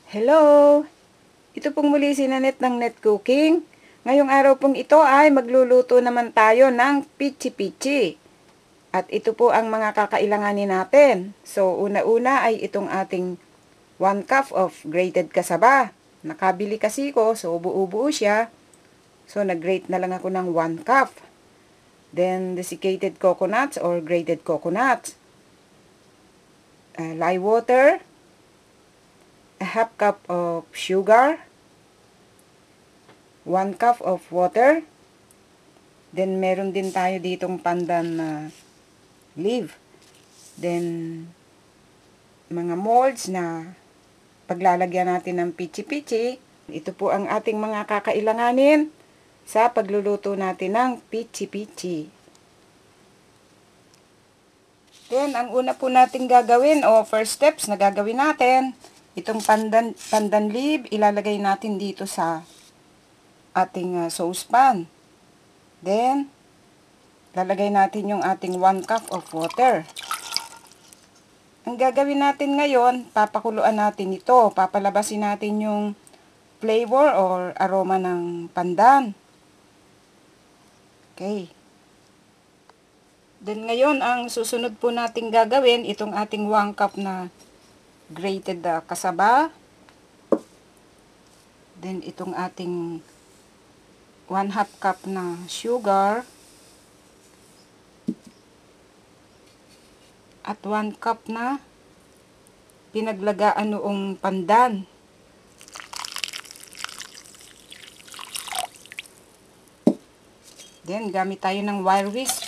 Hello! Ito pong muli si Nanette ng Net Cooking. Ngayong araw pong ito ay magluluto naman tayo ng pichi-pichi. At ito po ang mga kakailanganin natin. So, una-una ay itong ating 1 cup of grated kasaba. Nakabili kasi ko, so buo-buo siya. So, nag-grate na lang ako ng 1 cup. Then, desiccated coconuts or grated coconuts. Lye water. A half cup of sugar, 1 cup of water, then meron din tayo ditong pandan na leaf, then mga molds na paglalagyan natin ng pichi-pichi. Ito po ang ating mga kakailanganin sa pagluluto natin ng pichi-pichi. Then, ang una po natin gagawin o first steps na gagawin natin, itong pandan leaf, ilalagay natin dito sa ating saucepan. Then, lalagay natin yung ating 1 cup of water. Ang gagawin natin ngayon, papakuluan natin ito. Papalabasin natin yung flavor or aroma ng pandan. Okay. Then, ngayon, ang susunod po natin gagawin, itong ating 1 cup na grated kasaba. Then, itong ating 1/2 cup na sugar. At 1 cup na pinaglagaan noong pandan. Then, gamit tayo ng wire whisk.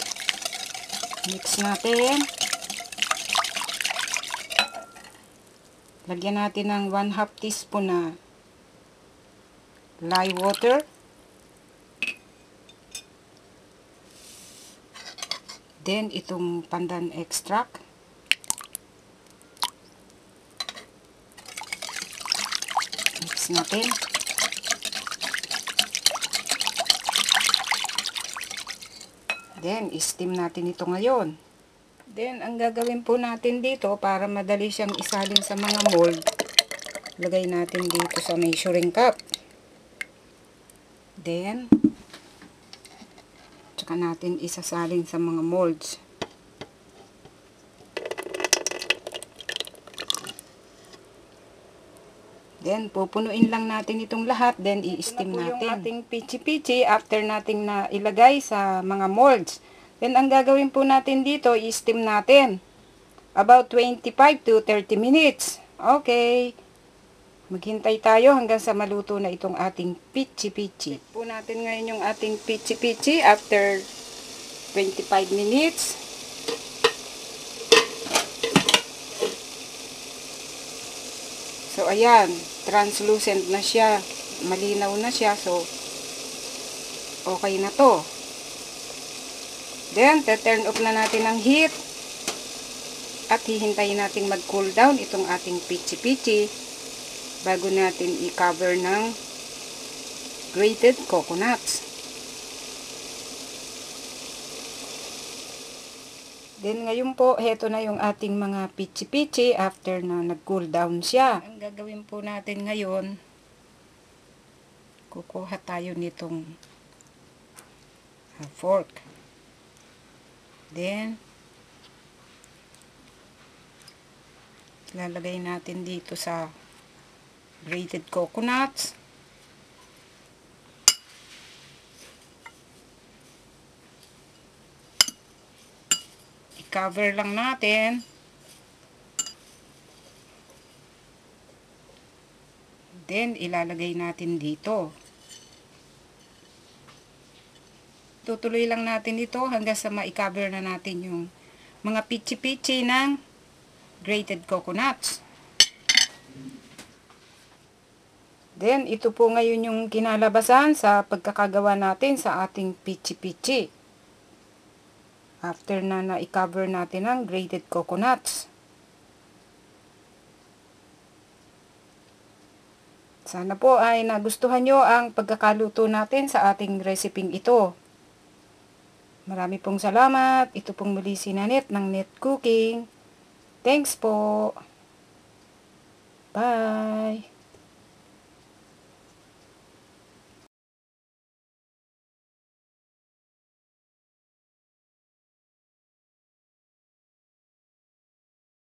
Mix natin. Lagyan natin ng 1/2 teaspoon na lye water. Then, itong pandan extract. Mix natin. Then, steam natin ito ngayon. Then, ang gagawin po natin dito para madali siyang isalin sa mga mold, lagay natin dito sa measuring cup. Then, tsaka natin isasalin sa mga molds. Then, pupunuin lang natin itong lahat. Then, i-steam natin. Yung ating pichi-pichi after nating na ilagay sa mga molds. Then, ang gagawin po natin dito, i-steam natin. About 25 to 30 minutes. Okay. Maghintay tayo hanggang sa maluto na itong ating pichi-pichi. Check po natin ngayon yung ating pichi-pichi after 25 minutes. So, ayan. Translucent na siya. Malinaw na siya. So, okay na to. Then, turn off na natin ang heat. At hihintayin natin mag-cool down itong ating pichi-pichi bago natin i-cover ng grated coconuts. Then, ngayon po, heto na yung ating mga pichi-pichi after na nag-cool down siya. Ang gagawin po natin ngayon, kukuha tayo nitong fork. Then, lalagay natin dito sa grated coconuts. I-cover lang natin. Then, ilalagay natin dito. Tutuloy lang natin ito hanggang sa ma-cover na natin yung mga pichi-pichi ng grated coconuts. Then, ito po ngayon yung kinalabasan sa pagkakagawa natin sa ating pichi-pichi. After na na-cover natin ang grated coconuts. Sana po ay nagustuhan nyo ang pagkakaluto natin sa ating reseping ito. Marami pong salamat. Ito pong muli si Nanette ng Net Cooking. Thanks po. Bye.